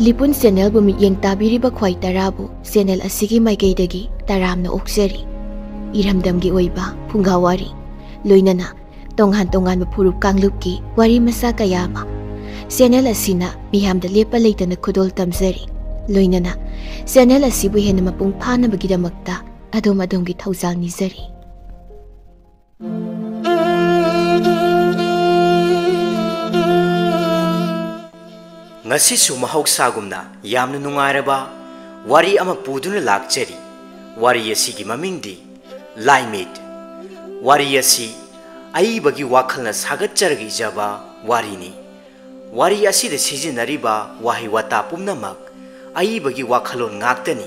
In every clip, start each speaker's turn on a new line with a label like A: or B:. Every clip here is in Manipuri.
A: Lipun channel bu mityeng tabiriba khwai tarabu channel asigi maikeidagi taramna okjari. Iramdamgi oiba phungawari loinana tonghan furup kanglupki wari masa kayama channel asina miyamda lepa leitana khudol tamjari loinana channel asibu hena mapung phanabagidamagta adom-adom thawjal nijari.
B: Ngasisu mahaugsagumna yamna nungairaba wari ama puduna lakjari. Wari asigi mamingdi Laimit. Wari asi aibagi wakhalna sagatjargi ijaba warini. Wari asida sizinariba wahi wata pumnamak aibagi wakhalon ngaktani.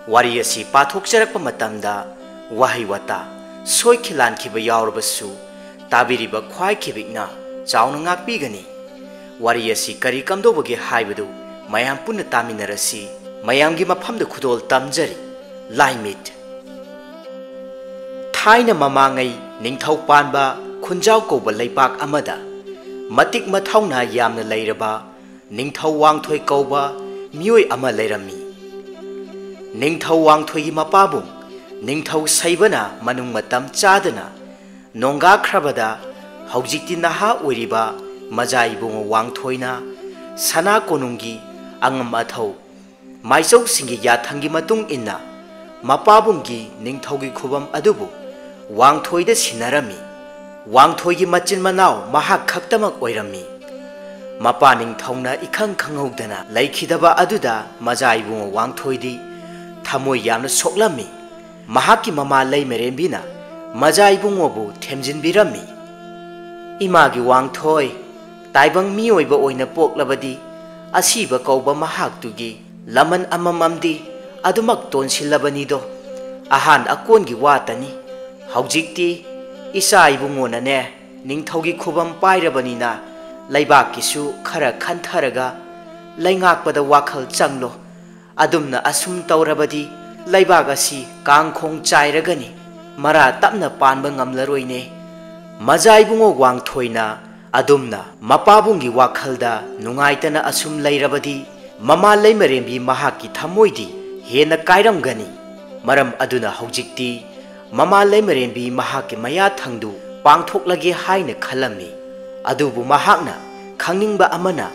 B: Wari asi pathokjarakpa matamda wahi wata soikhilankiba yaurabasu tabiriba khwaikibikna chauna ngakpigani. Wari asi kari kamdobagi haibadu mayam punna taminarasi mayamgi mafamda khudol tamjari. Laimit. Thaina mamangai ningthau panba khunjau koba leipak amada matik mathauna yamna leiraba ningthau wangthoi koba mioi ama leirami. Ningthau wangthoi gi mapabung ningthau saibana manung matam chadana nonga khrabada haujikti naha oiriba majaibung wangthoina sana konungi angam athau maisau singi yathangi matung inna mapabunggi ningthaugi khubam adubu wangthoida sinarami. Wangthoigi machin manau mahak khaktamak oirami. Mapa ningthauna ikhang khanghaudana laikhidaba aduda majaibung wangthoidi thamoi yamna soklami. Mahaki mama leimerembina majaibungobu themjinbirami. Imagi wangthoi taibang mioiba oina poklabadi asiba kauba mahaktugi laman amamamdi adumak tonsilabanido ahan akongi watani. Haujikti isa ibungonane ningthaugi khubam pairabanina laibakisu khara khantharaga laingakpada wakhal changlo adumna asum taurabadi laibagasi kangkhong chairagani mara tapna panba ngamlaroine. Majaibungo wangthoina adumna mapabungi wakhalda nungaitana asum lairabadi mama leimarembi mahaki thamoidi hena kairamgani. Maram aduna haujikti mama leimarembi mahaki maya thangdu pangthoklage haina khalami. Adubu mahakna khangningba amana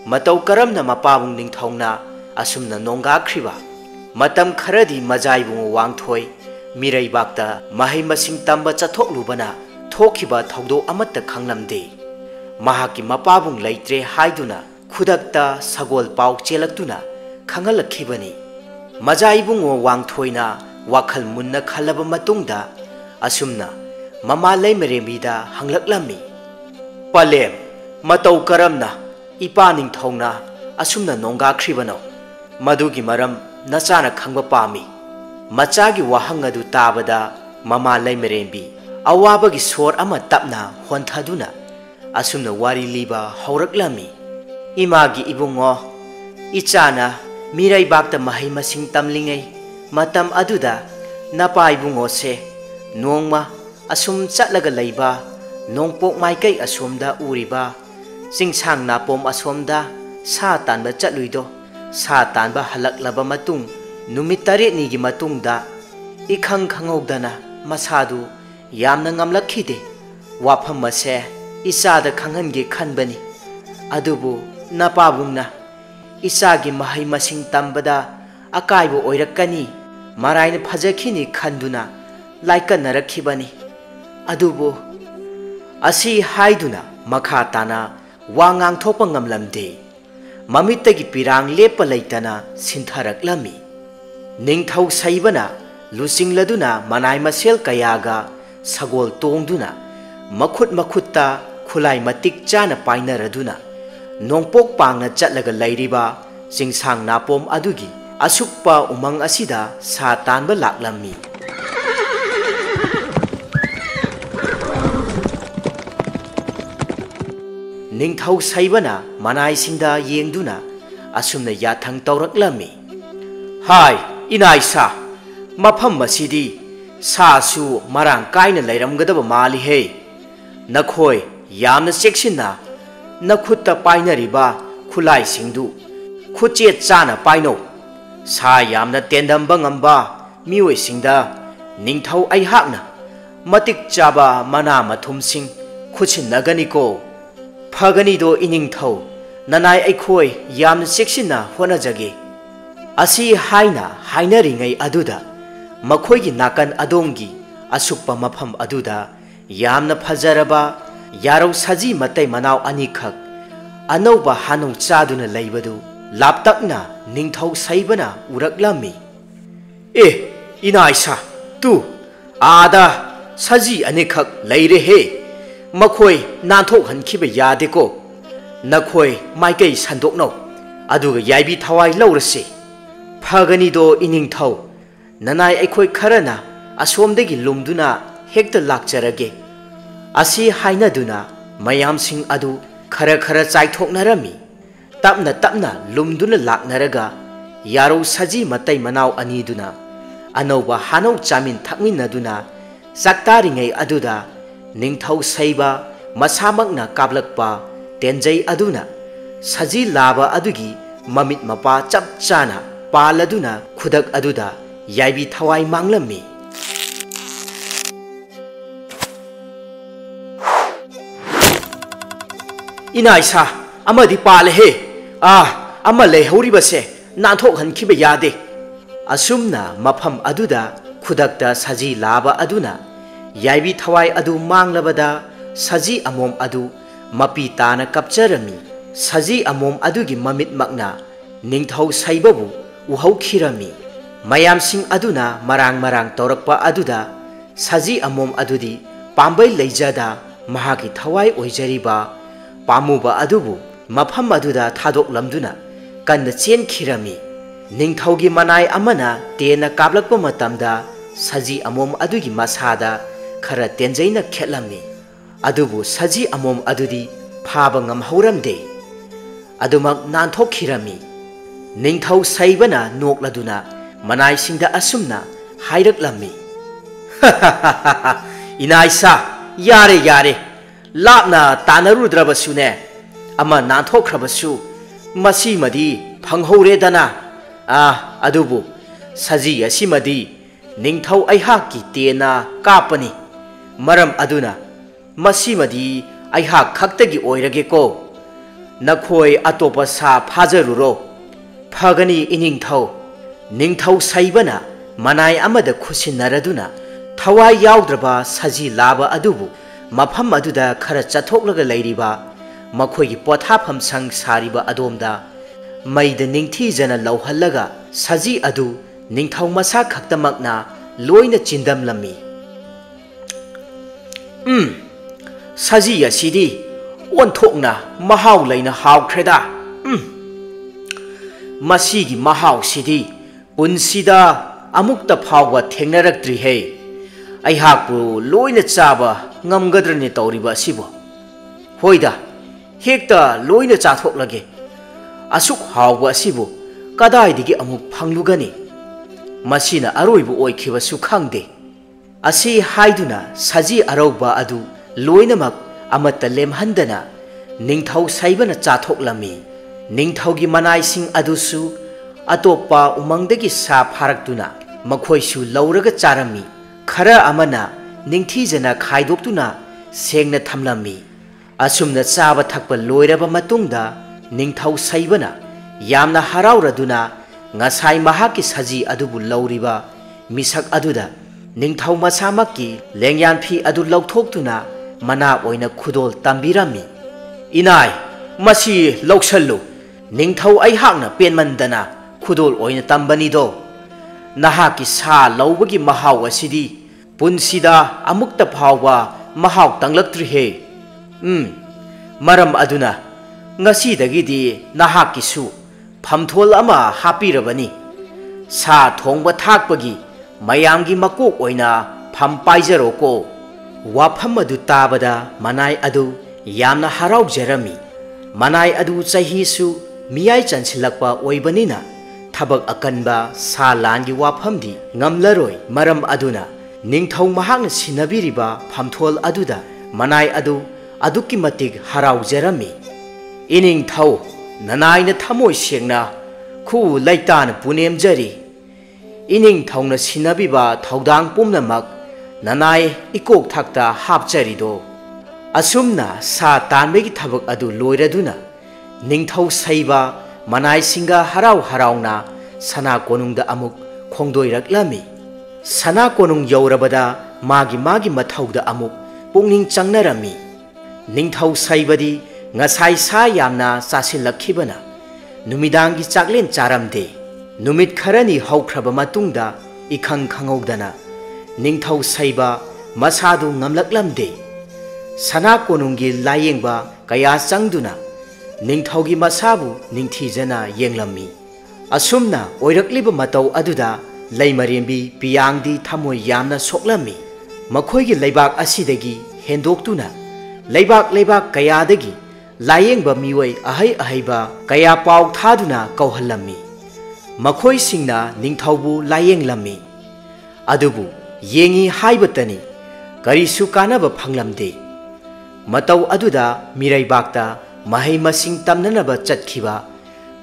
B: matau karamna mapabung ningthauna asumna nongakhriba. Matam kharadi majaibung wangthoi miraibakta mahai masing tamba chathoklubana thokhiba thaudo amatta khanglamde. Mahaki mapabung leitre haiduna khudakta sagol pau chelaktuna khangalakkhibani. Majaibung wangthoina wakhal munna khalaba matungda asumna mama leimarembida hanglaklammi. Palem matau karamna ipa ningthauna asumna nongakhribanau madugi maram nachana khangba pami. Machagi wahang adu tabada mama leimarembi awabagi sor ama tapna honthaduna asumna wari liba hauraklammi. Imagi ibungo ichana miraibakta mahai masing tamlingai matam aduda napa ibungo se nongma asum chatlaga leiba nongpok maikai asomda uriba singsang napom asomda sa tanba chatluido sa tanba halaklaba matung numit 8 ni gi matungda ikhang khangogdana masadu yamna ngamlakhide. Wafam mase isada khanghange khanbani adubu napabungna isagi mahai masing tambada akaibo oirakani maraina phajakhini khanduna laikanarakkhibani. Adubu asi haiduna makha tana wangang thopa ngamlamde mamittagi pirang lepa leitana sintharaklammi. Ningthau saibana lusingladuna manai masel kayaga sagol tongduna makhut makhutta khulai matik chana painaraduna nongpok pangna chatlaga leiriba singsang napom adugi asukpa umang asida sa tanba laklammi. Ningthau saibana manai singda yengduna asumna yathang tauraklammi. Hai inaisa mafam masidi sasu marang kaina leiramgadaba mali he. Nakhoi yamna cheksinna nakhutta painariba ꯈꯨꯠꯂꯥꯏꯁꯤꯡꯗꯨ ꯈꯨꯆꯦꯠ ꯆꯥꯅ ꯄꯥꯏꯅꯧ ꯁꯥ ꯌꯥꯝꯅ ꯇꯦꯟꯗꯝꯕ ꯉꯝꯕ ꯃꯤꯑꯣꯏꯁꯤꯡꯗ ꯅꯤꯡꯊꯧ ꯑꯩꯍꯥꯛꯅ ꯃꯇꯤꯛ ꯆꯥꯕ ꯃꯅꯥ ꯃꯊꯨꯝꯁꯤꯡ ꯈꯨꯠꯁꯤꯟꯅꯒꯅꯤꯀꯣ ꯐꯒꯅꯤꯗꯣ ꯏꯅꯤꯡꯊꯧ ꯅꯅꯥꯏ ꯑꯩꯈꯣꯏ ꯌꯥꯝꯅ ꯆꯦꯛꯁꯤꯟꯅ ꯍꯣꯠꯅꯖꯒꯦ ꯑꯁꯤ ꯍꯥꯏꯅ ꯍꯥꯏꯅꯔꯤꯉꯩ ꯑꯗꯨꯗ ꯃꯈꯣꯏꯒꯤ ꯅꯥꯀꯟ ꯑꯗꯣꯝꯒꯤ ꯑꯁꯨꯛꯄ ꯃꯐꯝ ꯑꯗꯨꯗ ꯌꯥꯝꯅ ꯐꯖꯔꯕ ꯌꯥꯔꯧ ꯁꯖꯤ ꯃꯇꯩ ꯃꯅꯥꯎ ꯑꯅꯤꯈꯛ ꯑꯅꯧꯕ ꯍꯥꯅꯧ ꯆꯥꯗꯨꯅ ꯂꯩꯕꯗꯨ ꯂꯥꯞꯇꯛꯅ ꯅꯤꯡꯊꯧ ꯁꯩꯕꯅ ꯎꯔꯛꯂꯝꯃꯤ ꯑꯦ ꯏꯅꯥꯏꯁꯥ ꯇꯨ ꯑꯥꯗ ꯁꯖꯤ ꯑꯅꯤꯈꯛ ꯂꯩꯔꯦꯍꯦ ꯃꯈꯣꯏ ꯅꯥꯟꯊꯣꯛꯍꯟꯈꯤꯕ ꯌꯥꯗꯦꯀꯣ ꯅꯈꯣꯏ ꯃꯥꯏꯀꯩ ꯁꯟꯗꯣꯛꯅꯧ ꯑꯗꯨꯒ ꯌꯥꯏꯕꯤ ꯊꯋꯥꯏ ꯂꯧꯔꯁꯤ ꯐꯒꯅꯤꯗꯣ ꯏꯅꯤꯡꯊꯧ ꯅꯅꯥꯏ ꯑꯩꯈꯣꯏ ꯈꯔꯅ ꯑꯁꯣꯝꯗꯒꯤ ꯂꯨꯝꯗꯨꯅ ꯍꯦꯛꯇ ꯂꯥꯛꯆꯔꯒꯦ ꯑꯁꯤ ꯍꯥꯏꯅꯗꯨꯅ ꯃꯌꯥꯝꯁꯤꯡ ꯑꯗꯨ ꯈꯔ ꯈꯔ ꯆꯥꯏꯊꯣꯛꯅꯔꯝꯃꯤ ꯇꯞꯅ ꯇꯞꯅ ꯂꯨꯝꯗꯨꯅ ꯂꯥꯛꯅꯔꯒ ꯌꯥꯔꯧ ꯁꯖꯤ ꯃꯇꯩ ꯃꯅꯥꯎ ꯑꯅꯤꯗꯨꯅ ꯑꯅꯧꯕ ꯍꯥꯅꯧ ꯆꯥꯃꯤꯟ ꯊꯛꯃꯤꯟꯅꯗꯨꯅ ꯆꯥꯛꯇꯥꯔꯤꯉꯩ ꯑꯗꯨꯗ ꯅꯤꯡꯊꯧ ꯁꯩꯕ ꯃꯁꯥꯃꯛꯅ ꯀꯥꯞꯂꯛꯄ ꯇꯦꯟꯖꯩ ꯑꯗꯨꯅ ꯁꯖꯤ ꯂꯥꯕ ꯑꯗꯨꯒꯤ ꯃꯃꯤꯠ ꯃꯄꯥ ꯆꯞ ꯆꯥꯅ ꯄꯥꯜꯂꯗꯨꯅ ꯈꯨꯗꯛ ꯑꯗꯨꯗ ꯌꯥꯏꯕꯤ ꯊꯋꯥꯏ ꯃꯥꯡꯂꯝꯃꯤ ꯏꯅꯥꯏꯁꯥ ꯑꯃꯗꯤ ꯄꯥꯜꯂꯦꯍꯦ ꯑꯃ ꯂꯩꯍꯧꯔꯤꯕꯁꯦ ꯅꯥꯟꯊꯣꯛꯍꯟꯈꯤꯕ ꯌꯥꯗꯦ ꯑꯁꯨꯝꯅ ꯃꯐꯝ ꯑꯗꯨꯗ ꯈꯨꯗꯛꯇ ꯁꯖꯤ ꯂꯥꯕ ꯑꯗꯨꯅ ꯌꯥꯏꯕꯤ ꯊꯋꯥꯏ ꯑꯗꯨ ꯃꯥꯡꯂꯕꯗ ꯁꯖꯤ ꯑꯃꯣꯝ ꯑꯗꯨ ꯃꯄꯤ ꯇꯥꯅ ꯀꯞꯆꯔꯝꯃꯤ ꯁꯖꯤ ꯑꯃꯣꯝ ꯑꯗꯨꯒꯤ ꯃꯃꯤꯠꯃꯛꯅ ꯅꯤꯡꯊꯧ ꯁꯩꯕꯕꯨ ꯎꯍꯧꯈꯤꯔꯝꯃꯤ ꯃꯌꯥꯝꯁꯤꯡ ꯑꯗꯨꯅ ꯃꯔꯥꯡ ꯃꯔꯥꯡ ꯇꯧꯔꯛꯄ ꯑꯗꯨꯗ ꯁꯖꯤ ꯑꯃꯣꯝ ꯑꯗꯨꯗꯤ ꯄꯥꯝꯕꯩ ꯂꯩꯖꯗ ꯃꯍꯥꯛꯀꯤ ꯊꯋꯥꯏ ꯑꯣꯏꯖꯔꯤꯕ ꯄꯥꯝꯃꯨꯕ ꯑꯗꯨꯕꯨ ꯃꯐꯝ ꯑꯗꯨꯗ ꯊꯥꯗꯣꯛꯂꯝꯗꯨꯅ ꯀꯟꯅ ꯆꯦꯟꯈꯤꯔꯝꯃꯤ ꯅꯤꯡꯊꯧꯒꯤ ꯃꯅꯥꯏ ꯑꯃꯅ ꯇꯦꯟꯅ ꯀꯥꯞꯂꯛꯄ ꯃꯇꯝꯗ ꯁꯖꯤ ꯑꯃꯣꯝ ꯑꯗꯨꯒꯤ ꯃꯁꯥꯗ ꯈꯔ ꯇꯦꯟꯖꯩꯅ ꯈꯦꯠꯂꯝꯃꯤ ꯑꯗꯨꯕꯨ ꯁꯖꯤ ꯑꯃꯣꯝ ꯑꯗꯨꯗꯤ ꯐꯥꯕ ꯉꯝꯍꯧꯔꯝꯗꯦ ꯑꯗꯨꯃꯛ ꯅꯥꯟꯊꯣꯛꯈꯤꯔꯝꯃꯤ ꯅꯤꯡꯊꯧ ꯁꯩꯕꯅ ꯅꯣꯛꯂꯗꯨꯅ ꯃꯅꯥꯏꯁꯤꯡꯗ ꯑꯁꯨꯝꯅ ꯍꯥꯏꯔꯛꯂꯝꯃꯤ ꯏꯅꯥꯏꯁꯥ ꯌꯥꯔꯦ ꯌꯥꯔꯦ ꯂꯥꯞꯅ ꯇꯥꯟꯅꯔꯨꯗ꯭ꯔꯕꯁꯨꯅꯦ ꯑꯃ ꯅꯥꯟꯊꯣꯛꯈ꯭ꯔꯕꯁꯨ ꯃꯁꯤꯃꯗꯤ ꯐꯪꯍꯧꯔꯦꯗꯅ ꯑꯗꯨꯕꯨ ꯁꯖꯤ ꯑꯁꯤꯃꯗꯤ ꯅꯤꯡꯊꯧ ꯑꯩꯍꯥꯛꯀꯤ ꯇꯦꯟꯅ ꯀꯥꯞꯄꯅꯤ ꯃꯔꯝ ꯑꯗꯨꯅ ꯃꯁꯤꯃꯗꯤ ꯑꯩꯍꯥꯛ ꯈꯛꯇꯒꯤ ꯑꯣꯏꯔꯒꯦꯀꯣ ꯅꯈꯣꯏ ꯑꯇꯣꯞꯄ ꯁꯥ ꯐꯥꯖꯔꯨꯔꯣ ꯐꯒꯅꯤ ꯏꯅꯤꯡꯊꯧ ꯅꯤꯡꯊꯧ ꯁꯩꯕꯅ ꯃꯅꯥꯏ ꯑꯃꯗ ꯈꯨꯠꯁꯤꯟꯅꯔꯗꯨꯅ ꯊꯋꯥꯏ ꯌꯥꯎꯗ꯭ꯔꯕ ꯁꯖꯤ ꯂꯥꯕ ꯑꯗꯨꯕꯨ ꯃꯐꯝ ꯑꯗꯨꯗ ꯈꯔ ꯆꯠꯊꯣꯛꯂꯒ ꯂꯩꯔꯤꯕ ꯃꯈꯣꯏꯒꯤ ꯄꯣꯊꯥꯐꯝ ꯁꯪ ꯁꯥꯔꯤꯕ ꯑꯗꯣꯝꯗ ꯃꯩꯗ ꯅꯤꯡꯊꯤꯖꯅ ꯂꯧꯍꯜꯂꯒ ꯁꯖꯤ ꯑꯗꯨ ꯅꯤꯡꯊꯧ ꯃꯁꯥ ꯈꯛꯇꯃꯛꯅ ꯂꯣꯏꯅ ꯆꯤꯟꯗꯝꯂꯝꯃꯤ ꯁꯖꯤ ꯑꯁꯤꯗꯤ ꯑꯣꯟꯊꯣꯛꯅ ꯃꯍꯥꯎ ꯂꯩꯅ ꯍꯥꯎꯈ꯭ꯔꯦꯗ ꯃꯁꯤꯒꯤ ꯃꯍꯥꯎꯁꯤꯗꯤ ꯄꯨꯟꯁꯤꯗ ꯑꯃꯨꯛꯇ ꯐꯥꯎꯕ ꯊꯦꯡꯅꯔꯛꯇ꯭ꯔꯤꯍꯦ ꯑꯩꯍꯥꯛꯄꯨ ꯂꯣꯏꯅ ꯆꯥꯕ ꯉꯝꯒꯗ꯭ꯔꯅꯦ ꯇꯧꯔꯤꯕ ꯑꯁꯤꯕꯨ ꯍꯣꯏꯗ ꯍꯦꯛꯇ ꯂꯣꯏꯅ ꯆꯥꯊꯣꯛꯂꯒꯦ ꯑꯁꯨꯛ ꯍꯥꯎꯕ ꯑꯁꯤꯕꯨ ꯀꯗꯥꯏꯗꯒꯤ ꯑꯃꯨꯛ ꯐꯪꯂꯨꯒꯅꯤ ꯃꯁꯤꯅ ꯑꯔꯣꯏꯕ ꯑꯣꯏꯈꯤꯕꯁꯨ ꯈꯪꯗꯦ ꯑꯁꯤ ꯍꯥꯏꯗꯨꯅ ꯁꯖꯤ ꯑꯔꯧꯕ ꯑꯗꯨ ꯂꯣꯏꯅꯃꯛ ꯑꯃꯠꯇ ꯂꯦꯝꯍꯟꯗꯅ ꯅꯤꯡꯊꯧ ꯁꯩꯕꯅ ꯆꯥꯊꯣꯛꯂꯝꯃꯤ ꯅꯤꯡꯊꯧꯒꯤ ꯃꯅꯥꯏꯁꯤꯡ ꯑꯗꯨꯁꯨ ꯑꯇꯣꯞꯄ ꯎꯃꯪꯗꯒꯤ ꯁꯥ ꯐꯥꯔꯛꯇꯨꯅ ꯃꯈꯣꯏꯁꯨ ꯂꯧꯔꯒ ꯆꯥꯔꯝꯃꯤ ꯈꯔ ꯑꯃꯅ ꯅꯤꯡꯊꯤꯖꯅ ꯈꯥꯏꯗꯣꯛꯇꯨꯅ ꯁꯦꯡꯅ ꯊꯝꯂꯝꯃꯤ ꯑꯁꯨꯝꯅ ꯆꯥꯕ ꯊꯛꯄ ꯂꯣꯏꯔꯕ ꯃꯇꯨꯡꯗ ꯅꯤꯡꯊꯧ ꯁꯩꯕꯅ ꯌꯥꯝꯅ ꯍꯔꯥꯎꯔꯗꯨꯅ ꯉꯁꯥꯏ ꯃꯍꯥꯛꯀꯤ ꯁꯖꯤ ꯑꯗꯨꯕꯨ ꯂꯧꯔꯤꯕ ꯃꯤꯁꯛ ꯑꯗꯨꯗ ꯅꯤꯡꯊꯧ ꯃꯁꯥꯃꯛꯀꯤ ꯂꯦꯡꯌꯥꯟ ꯐꯤ ꯑꯗꯨ ꯂꯧꯊꯣꯛꯇꯨꯅ ꯃꯅꯥ ꯑꯣꯏꯅ ꯈꯨꯗꯣꯜ ꯇꯝꯕꯤꯔꯝꯃꯤ ꯏꯅꯥꯏ ꯃꯁꯤ ꯂꯧꯁꯜꯂꯨ ꯅꯤꯡꯊꯧ ꯑꯩꯍꯥꯛꯅ ꯄꯦꯟꯃꯟꯗꯅ ꯈꯨꯗꯣꯜ ꯑꯣꯏꯅ ꯇꯝꯕꯅꯤꯗꯣ ꯅꯍꯥꯛꯀꯤ ꯁꯥ ꯂꯧꯕꯒꯤ ꯃꯍꯥꯎ ꯑꯁꯤꯗꯤ ꯄꯨꯟꯁꯤꯗ ꯑꯃꯨꯛꯇ ꯐꯥꯎꯕ ꯃꯍꯥꯎ ꯇꯪꯂꯛꯇ꯭ꯔꯤꯍꯦ ꯃꯔꯝ ꯑꯗꯨꯅ ꯉꯁꯤꯗꯒꯤꯗꯤ ꯅꯍꯥꯛꯀꯤꯁꯨ ꯐꯝꯊꯣꯜ ꯑꯃ ꯍꯥꯞꯄꯤꯔꯕꯅꯤ ꯁꯥ ꯊꯣꯡꯕ ꯊꯥꯛꯄꯒꯤ ꯃꯌꯥꯝꯒꯤ ꯃꯀꯣꯛ ꯑꯣꯏꯅ ꯐꯝ ꯄꯥꯏꯖꯔꯣꯀꯣ ꯋꯥꯐꯝ ꯑꯗꯨ ꯇꯥꯕꯗ ꯃꯅꯥꯏ ꯑꯗꯨ ꯌꯥꯝꯅ ꯍꯔꯥꯎꯖꯔꯝꯃꯤ ꯃꯅꯥꯏ ꯑꯗꯨ ꯆꯍꯤꯁꯨ ꯃꯤꯌꯥꯏ ꯆꯟꯁꯤꯜꯂꯛꯄ ꯑꯣꯏꯕꯅꯤꯅ ꯊꯕꯛ ꯑꯀꯟꯕ ꯁꯥ ꯂꯥꯟꯒꯤ ꯋꯥꯐꯝꯗꯤ ꯉꯝꯂꯔꯣꯏ ꯃꯔꯝ ꯑꯗꯨꯅ ꯅꯤꯡꯊꯧ ꯃꯍꯥꯛꯅ ꯁꯤꯟꯅꯕꯤꯔꯤꯕ ꯐꯝꯊꯣꯜ ꯑꯗꯨꯗ ꯃꯅꯥꯏ ꯑꯗꯨ ꯑꯗꯨꯛꯀꯤ ꯃꯇꯤꯛ ꯍꯔꯥꯎꯖꯔꯝꯃꯤ ꯏꯅꯤꯡꯊꯧ nanaina thamoi sengna khu laitana punemjari ining thauna sinabiba thaudang pumnamak nanai ikok thakta hapjari do asumna sa tanbegi thabak adu loiraduna ningthau saiba manai singa harau harauna sana konungda amuk khongdoiraklami sana konung yaurabada magi mathauda amuk pungning changnarami ningthau saibadi ngasai sa yamna chasilakkhibana numidangi chaklen charamde numit kharani haukraba matungda ikhang khangogdana ningthau saiba masadu ngamlaklamde sana konunggi layengba kaya changduna ningthaugi masabu ningthijana yenglammi asumna oirakliba matau aduda leimarembi piyangdi thamoi yamna soklammi makhoigi leibak asidagi hendoktuna leibak kayadagi layengba miwai ahaiba kaya pauk thaduna kauhallammi makhoi singna ningthaubu layenglammi adubu yengi haibatani karisu kanaba phanglamde matau aduda miraibakta mahai masing tamnanaba chatkhiba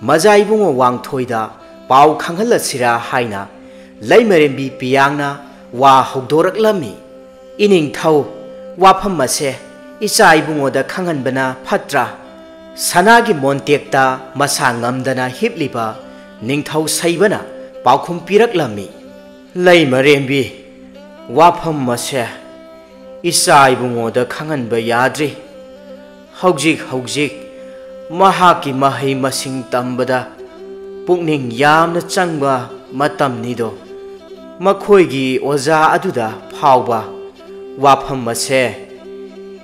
B: majaibungo wangthoida pau khanghalasira haina leimarembi piyangna wa hogdoraklammi ining thau wafam mase icha ibungoda khanganbana phatra sanagi montekta masa ngamdana hipliba ningthau saibana paukhum piraklammi leimarembi wafam mase icha ibungoda khanganba yadri hojik mahaki mahai masing tambada pukning yamna changba matamnido makhoigi oja aduda phawba wafam mase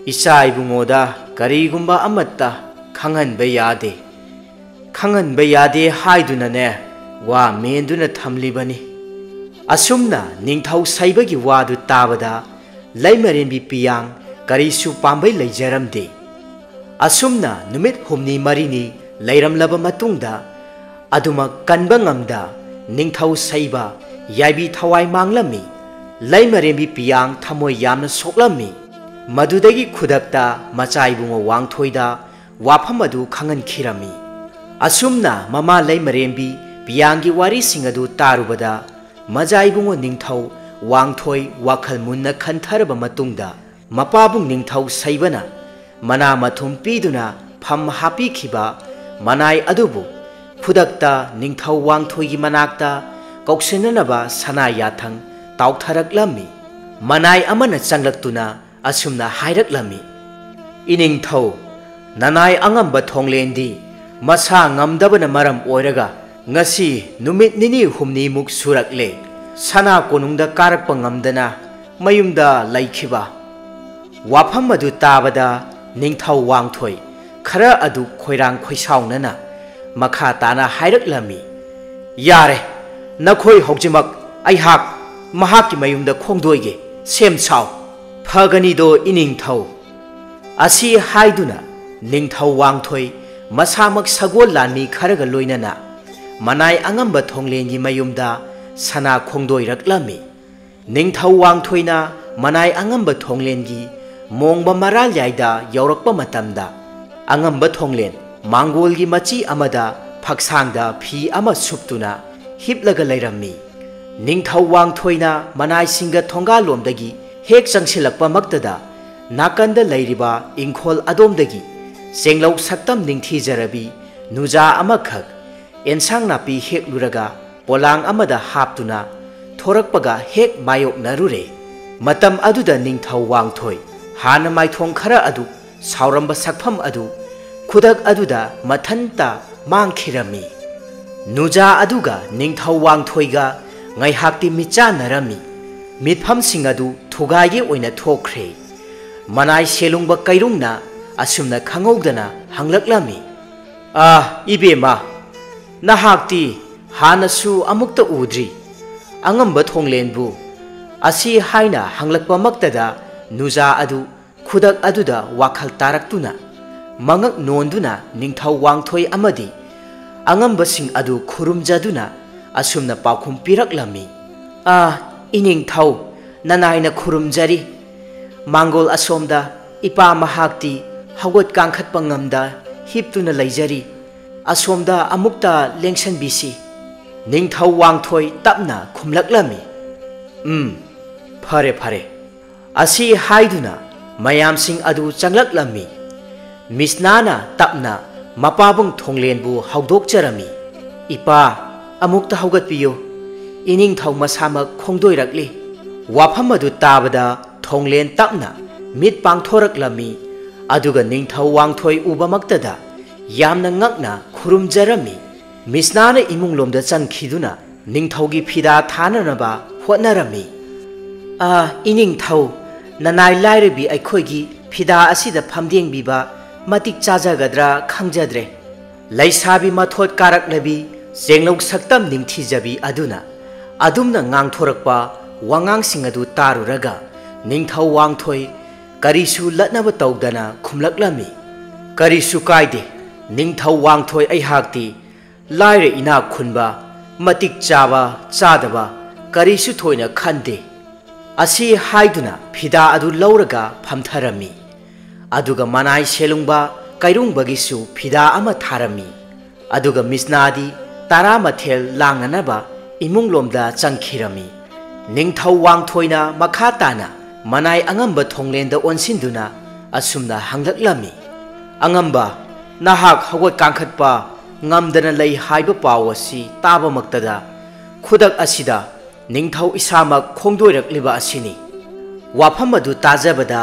B: icha ibungoda karigumba amatta khanganba yade haidunane wa menduna thamlibani asumna ningthau saibagi wadu tabada leimarembi piyang karisu pambai leijaramde asumna numit humni marini leiramlaba matungda aduma kanba ngamda ningthau saiba yaibi thawai manglammi leimarembi piyang thamoi yamna soklammi madudagi khudakta machaibungo wangthoida wafam adu khangankhirami asumna mama leimarembi piyangi wari singadu tarubada majaibungo ningthau wangthoi wakhal munna khantharaba matungda mapabung ningthau saibana mana mathum piduna pham hapi khiba manai adubu khudakta ningthau wangthoigi manakta kauksinanaba sana yathang tauktharaklami manai amana changlaktuna asumna hairaklammi iningthau nanai angamba thonglendi masa ngamdabana maram oiraga ngasi numit nini humni muk surakle sana konungda karakpa ngamdana mayumda laikhiba wafam adu tabada ningthau wangthoi khara adu khoirang khoisaunana makha tana hairaklammi yare nakhoi hokjimak aihak mahaki mayumda khongdoige semchau phagani do iningthau asi haiduna ningthau wangthoi masamak sagol lanmi kharaga loinana manai angamba thonglengi mayumda sana khongdoiraklammi ningthau wangthoina manai angamba thonglengi mongba maral yaida yaurakpa matamda angamba thonglen mangolgi machi amada phaksangda phi ama suptuna hiplaga leirammi ningthau wangthoina manai singa thonga lomdagi hek changsilakpa maktada nakanda leiriba ingkhol adomdagi senglau saktam ningthijarabi nuja amakhak ensang napi hek luraga polang amada haptuna thorakpaga hek mayok narure matam aduda ningthau wangthoi hana maithong khara adu sauramba sakpham adu khudak aduda mathanta mangkhirami nuja aduga ningthau wangthoiga ngaihakti micha narami mitpham sing adu thugaye oina thokre manai selungba kairungna asumna khangogdana hanglaklami ibema nahakti hanasu amukta udri angamba thonglenbu asi haina hanglakpa maktada nuja adu khudak aduda wakhal taraktuna mangak nonduna ningthau wangthoi amadi angamba sing adu khurumjaduna asumna paukhum piraklami iningthau nanaina khurumjari mangol asomda ipa mahakti hawat kangkhatpa ngamda hiptuna leijari asomda amukta lengsan bisi ningthau wangthoi tapna khumlaklami phare phare asi haiduna mayam sing adu changlaklami misnana tapna mapabung thonglenbu haudokcharami ipa amukta haugatpiyo ining thau masama khongdoirakli wafam adu tabada thonglen tapna mit pangthoraklami aduga ningthau wangthoi ubamaktada yamna ngakna khurumjarami misnana imunglomda changkhiduna ningthaugi phida thananaba hotnarami ining thau nanai lairebi aikhoigi phida asida phamdeng biba matik chajagadra khangjadre laisabi mathot karaklabi jenglok saktam ningthijabi aduna adumna ngangthorakpa wangangsing adu taruraga ningthau wangthoi karisu latnaba tawdana khumlaklami karisu kaide ningthau wangthoi aihakti laire ina khunba matik chaba chadaba karisu thoina khande asi haiduna phida adu lauraga phamtharami aduga manai selungba kairungbagisu phida ama tharami aduga misnadi tara mathel langnanaba imunglomda changkhirami ningthau wangthoina makhatana manai angamba thonglenda onsinduna asumna hanglaklami angamba nahak hawat kangkhatpa ngamdana lei haiba pawasi taba maktada khudak asida ningthau isamak khongdoirakliba asini wafam adu tajabada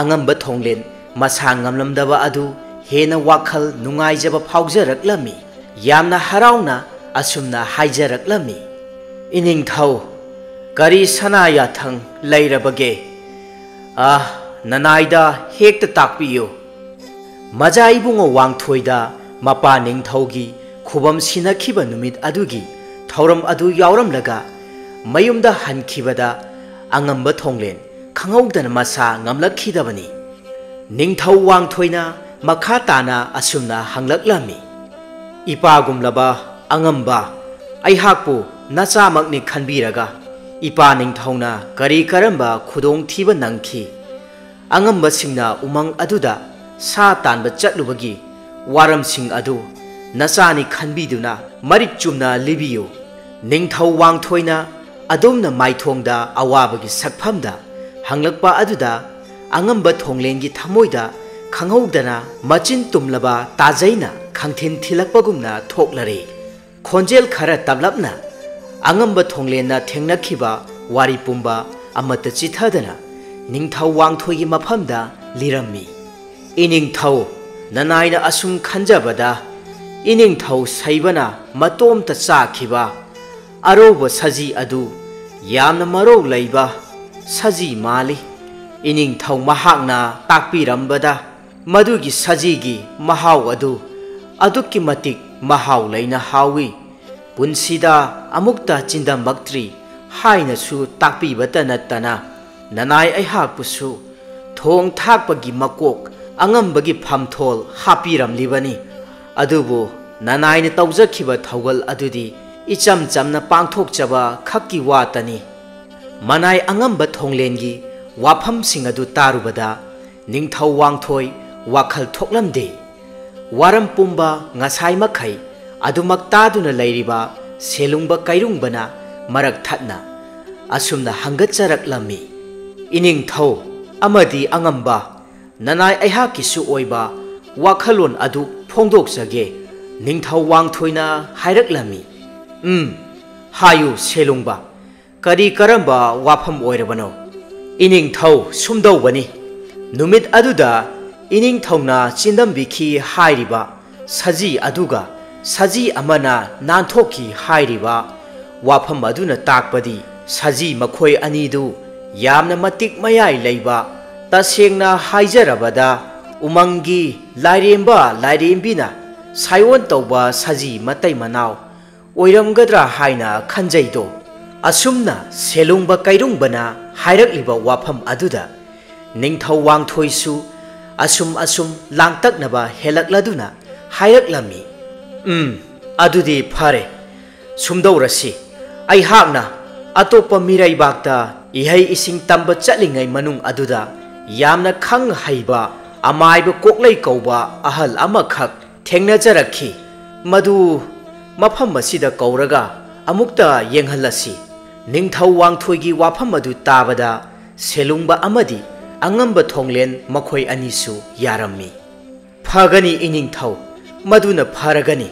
B: angamba thonglen masa ngamlamdaba adu hena wakhal nungaijaba phawjaraklami yamna harauna asumna haijaraklami iningthau kari sanaya thang leirabage nanaida hekta takpiyo maja ibungo wangthoida mapa ningthaugi khubam sinakhiba numit adugi thauram adu yauramlaga mayumda hankhibada angamba thonglen khangaudan masa ngamlakhidabani ningthau wangthoina makha tana asumna hanglaklami ipagumlaba angamba aihakpu nachamakni khanbiraga ipa ningthauna kari karamba khudong thiba nangkhi angamba singna umang aduda sa tanba chatlubagi waram sing adu nachani khanbiduna marik chumna libiyo ningthau wangthoina adumna maithongda awabagi sakphamda hanglakpa aduda angamba thonglengi thamoida khanghaudana machin tumlaba tajaina khangthin thilakpagumna thoklare khonjel khara tablapna angamba thonglenna thengnakhiba wari pumba amata chithadana ningthau wangthoigi maphamda lirammi iningthau nanaina asum khanjabada iningthau saibana matomta chakhiba aroba saji adu yamna maro leiba saji mali iningthau mahakna takpirambada madugi sajigi mahaw adu adukki matik mahaw leina hawi punsida amukta chindambaktri haina su takpibata natana nanai aihakpusu thong thakpagi makok angambagi phamthol hapiramlibani adubu nanaina tawjakhiba thawgal adudi icham chamna pangthokchaba khakki watani manai angamba thonglengi wafam sing adu tarubada ningthau wangthoi wakhal thoklamde waram pumba ngasai makhai adumak taduna leiriba selungba kairungbana marak thatna asumna hangatcharaklami iningthau amadi angamba nanai aihakisu oiba wakhalon adu phongdokjage ningthau wangthoina hairaklami hayu selungba kari karamba wafam oirabano iningthau sumdawbani numit aduda iningthauna chindambikhi hairiba saji aduga saji amana nanthokhi hairiba wafam aduna takpadi saji makhoi anidu yamna matik mayai leiba tasengna haijarabada umangi lairemba lairembina saiwon tawba saji matai manaw oiramgadra haina khanjaido asumna selungba kairungbana hairakliba wafam aduda ningthau wangthoisu asum langtaknaba helakladuna hairaklami adudi phare sumdawrasi aihakna atopa mirai bakta ihai ising tamba chatlingai manung aduda yamna khang haiba amaiba koklai kauba ahal amakhak thengnajarakhi Madu mafam masida kauraga amukta yenghalasi. Ningthau wangthoigi wafam adu tabada selungba amadi angamba thonglen makhoi anisu yarammi. Phagani iningthau maduna pharagani.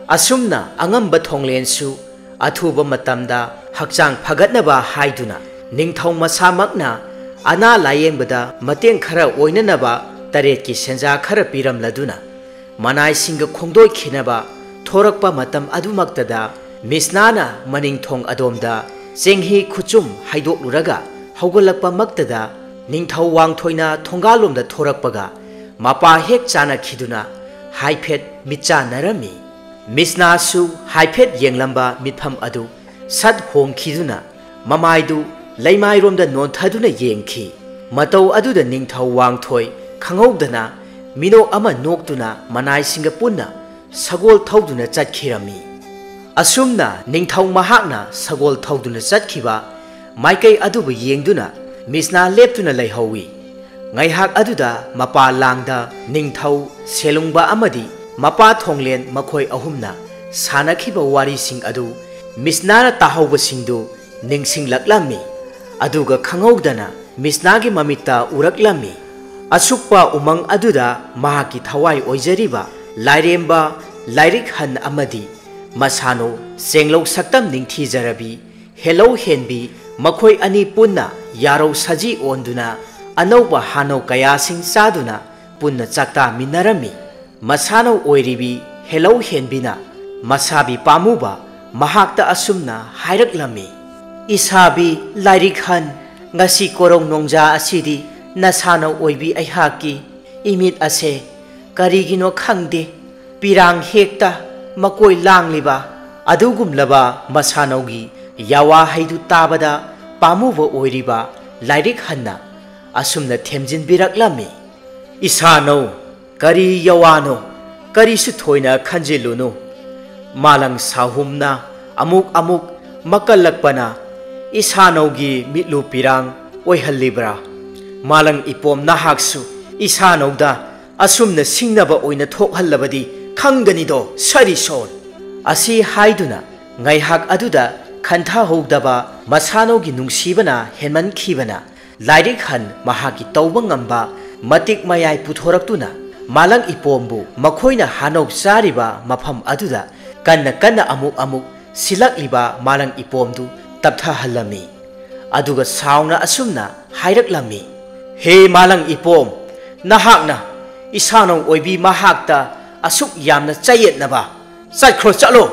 B: Asumna angamba thonglensu athuba matamda hakchang phagatnaba haiduna ningthau masamakna ana layengbada mateng khara oinanaba taret ki senja khara piramladuna manai singa khongdoi khinaba thorakpa matam adumaktada misnana maning thong adomda chenghi khuchum haidokluraga haugalakpa maktada ningthau wangthoina thongalomda thorakpaga mapa hek chana khiduna haiphet mitcha narami misna su haiphet yenglamba mitpham adu sat hong khiduna mamaidu leimai romda nonthaduna yengki matau aduda ningthau wangthoi khangowdana mino ama noktuna manai singa punna sagol thauduna chatkhirami asumna ningthau mahakna sagol thauduna chatkhiba maikai adubu yengduna misna leptuna leihawi ngaihak aduda mapa langda ningthau selungba amadi mapa thonglen makhoi ahumna sanakhiba wari sing adu misnana tahawba singdu ningsing laklami aduga khangowdana misnagi mamita uraklami asukpa umang aduda mahaki thawai oijariba lairemba lairik han amadi masano senglo saktam ningthi jarabi hello henbi makhoi ani punna yaro saji onduna anauba hano kaya sing saduna punna chakta minarami masano oiribi hello henbina masabi pamuba mahakta asumna hairaklami isabi lairik han ngasi korong nongja asidi nasano oibi aihaki imit ase karigino khangde pirang hekta makoi langliba adugumlaba masanogi yawa haidu tabada pamuba oiriba lairik hanna asumna themjin biraklami isano kari yawano kari su thoina khanjilunu malang sahumna amuk makalakpana isanogi mitlu pirang oihallibra malang ipom nahaksu isanogda asumna singnaba oina thokhallabadi khanganido sarison asi haiduna ngaihak aduda khantha hogdaba masanogi nungsibana henman khibana lairik han mahaki tawba ngamba matik mayai puthoraktuna malang ipombu makhoina hanok sariba mafam aduda kanna amuk silakliba malang ipomdu taptha halami aduga sauna asumna hairaklammi he malang ipom nahakna isanong oibi mahakta asuk yamna chayetnaba chaikhro chalo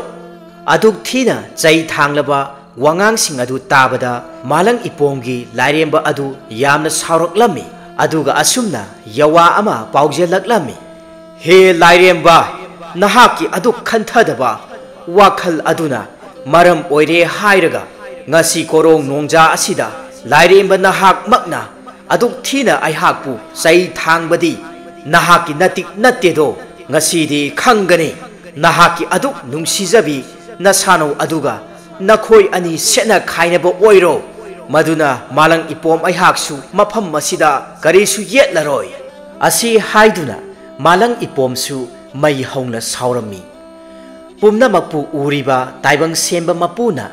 B: aduk thina chai thanglaba wangang sing adu tabada malang ipomgi lairemba adu yamna sauraklami aduga asumna yawa ama paujelaklami he lairemba nahaki aduk khanthadaba wakhal aduna maram oire hairaga ngasi korong nongja asida lairemba nahak makna aduk thina aihakpu chai thangbadi nahaki natik nattedo ngasidi khangani nahaki aduk nungsijabi nasano aduga nakhoi ani sena khainaba oiro maduna malang ipom aihaksu mafam masida karisu yetlaroi asi haiduna malang ipomsu mai hauna saurami pumna makpu uriba taibang semba mapuna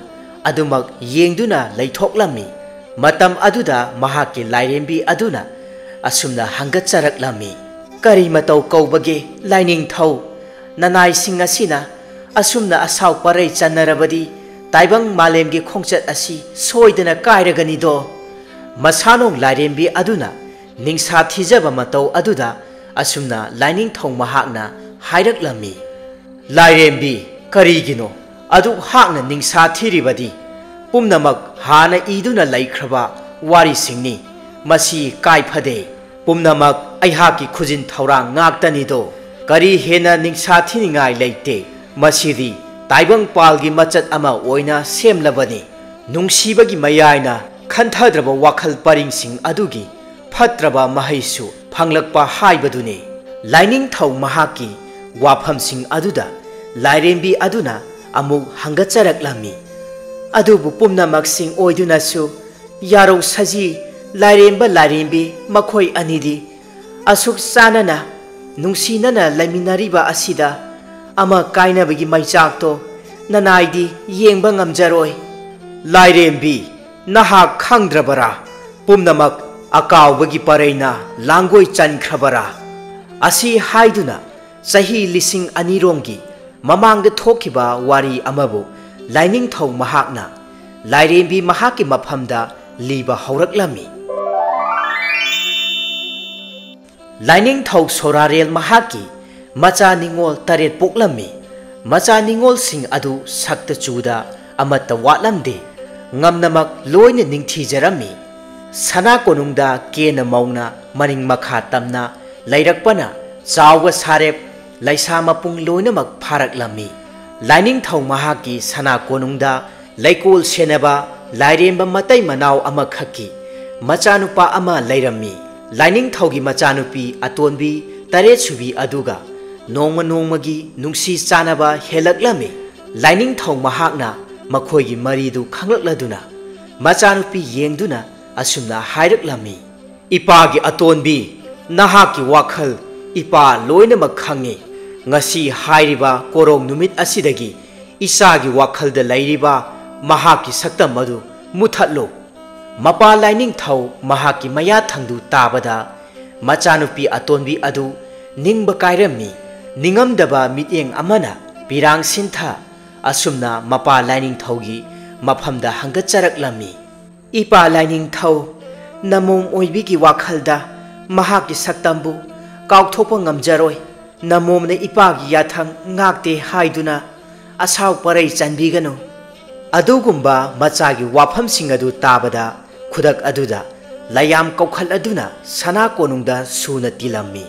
B: adumak yengduna leithoklami matam aduda mahaki lairembi aduna asumna hangatcharaklami kari matau kaubage laining thau nanai sing asina asumna asau parai chanarabadi taibang malemgi khongchat asi soidana kairagani do masanong lairembi aduna ningsha thijaba matau aduda asumna laining thau mahakna hairaklami lairembi karigino adu hakna ningsha thiribadi pumnamak hana iduna laikhraba wari singni masi kaiphade pumnamak aihaki khujin thaurang ngaktani do kari hena ningsha thiningai leite masidi taibang palgi machat ama oina semlabani nungsibagi mayaina khanthadraba wakhal paring sing adugi phatraba mahaisu phanglakpa haibaduni laining thau mahaki wafam sing aduda lairembi aduna amuk hangatcharaklami adubu pumnamak sing oidunasu yaro saji lairemba lairembi makhoi anidi asuk sanana nungsinana laiminariba asida ama kainabagi maichakto nanaidi yengba ngamjaroi lairembi nahak khangdrabara pumnamak akawbagi pareina langoi chankrabara asi haiduna sahi lising anirongi mamangda thokiba wari amabu laining thau mahakna lairembi mahaki maphamda liba hauраklami laining thau sorarel mahaki macha ningol taret poklami macha ningol sing adu sakta chuda amata watlamde ngamnamak loina ningthijarami sana konungda kena mauna maning makha tamna lairakpana chawga sarep laisa mapung loinamak pharaklami laining thau mahaki sana konungda laikol senaba lairemba matai manau ama khaki machanupa ama lairami laining thaugi machanupi atonbi tare subi aduga nongma nongmagi nungsi chanaba helaklami laining thau mahakna makhoigi maridu khanglakladuna machanupi yengduna asumna haiраklami ipagi atonbi nahaki wakhal ipa loinamak khangi ngasi hairiba korong numit asidagi isagi wakhalda lairiba mahaki saktam madu muthatlo mapa laining thau mahaki maya thangdu tabada machanupi atonbi adu ningba kairami ningamdaba miteng amana pirang sintha asumna mapa laining thaugi maphamda hangatcharaklami ipa laining thau namom oibigi wakhalda mahaki saktambu kaukthokpa ngamjaroi namomna ipagi yathang ngakte haiduna asaw parai chanbigano adugumba machagi wafamsing adu tabada khudak aduda layam kaukhal aduna sana konungda suna tilami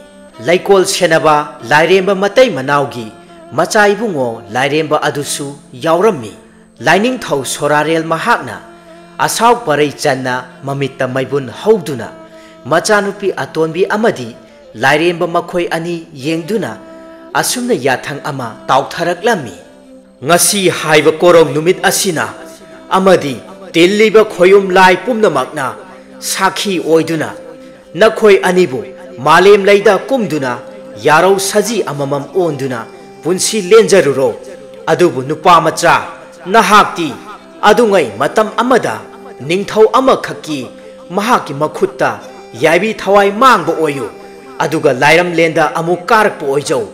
B: laikol senaba lairemba matai manaugi macha ibungo lairemba adusu yaurammi laining thau sorarel mahakna asaw parai channa mamitta maibun hauduna machanupi atonbi amadi lairemba makhoi ani yengduna asumna yathang ama tauthaраklami ngasi haiba korong numit asina amadi telliba khoyum lai pumnamakna sakhi oiduna nakhoi anibu malem laida kumduna yarau saji amamam onduna punsi lenjaruro adubu nupa macha nahakti adungai matam amada ningthau ama khaki mahaki makhutta yaibi thawai mangba oyu aduga lairam lenda amu karakpo oijau